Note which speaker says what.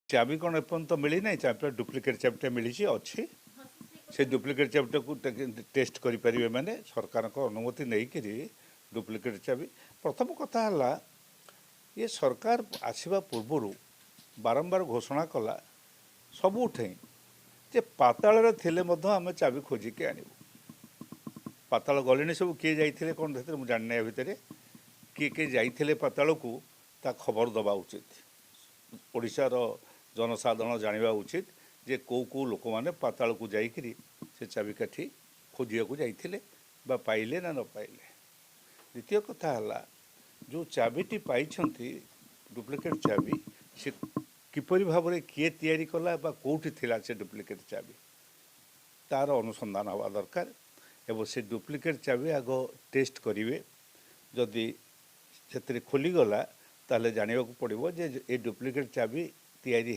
Speaker 1: ଚାବି କ'ଣ ଏପର୍ଯ୍ୟନ୍ତ ମିଳିନାହିଁ। ଚାବିଟା ଡୁପ୍ଲିକେଟ୍ ଚାବିଟା ମିଳିଛି ଅଛି। ସେ ଡୁପ୍ଲିକେଟ୍ ଚାବିଟାକୁ ଟେଷ୍ଟ କରିପାରିବେ ମାନେ ସରକାରଙ୍କ ଅନୁମତି ନେଇକରି ଡୁପ୍ଲିକେଟ୍ ଚାବି। ପ୍ରଥମ କଥା ହେଲା ଏ ସରକାର ଆସିବା ପୂର୍ବରୁ ବାରମ୍ବାର ଘୋଷଣା କଲା ସବୁଠେଇଁ ଯେ ପାତାଳରେ ଥିଲେ ମଧ୍ୟ ଆମେ ଚାବି ଖୋଜିକି ଆଣିବୁ। ପାତାଳ ଗଲେଣି ସବୁ, କିଏ ଯାଇଥିଲେ କ'ଣ ସେଥିରେ ମୁଁ ଜାଣିନି। ୟା ଭିତରେ କିଏ କିଏ ଯାଇଥିଲେ ପାତାଳକୁ ତା ଖବର ଦେବା ଉଚିତ। ଓଡ଼ିଶାର ଜନସାଧାରଣ ଜାଣିବା ଉଚିତ ଯେ କେଉଁ କେଉଁ ଲୋକମାନେ ପାତାଳକୁ ଯାଇକରି ସେ ଚାବିକାଠି ଖୋଜିବାକୁ ଯାଇଥିଲେ ବା ପାଇଲେ ନା ନ ପାଇଲେ। ଦ୍ୱିତୀୟ କଥା ହେଲା ଯେଉଁ ଚାବିଟି ପାଇଛନ୍ତି ଡୁପ୍ଲିକେଟ୍ ଚାବି, ସେ କିପରି ଭାବରେ କିଏ ତିଆରି କଲା ବା କେଉଁଠି ଥିଲା ସେ ଡୁପ୍ଲିକେଟ୍ ଚାବି, ତା'ର ଅନୁସନ୍ଧାନ ହେବା ଦରକାର। ଏବଂ ସେ ଡୁପ୍ଲିକେଟ୍ ଚାବି ଆଗ ଟେଷ୍ଟ କରିବେ। ଯଦି ସେଥିରେ ଖୋଲିଗଲା ତାହେଲେ ଜାଣିବାକୁ ପଡ଼ିବ ଯେ ଏ ଡୁପ୍ଲିକେଟ୍ ଚାବି ତିଆରି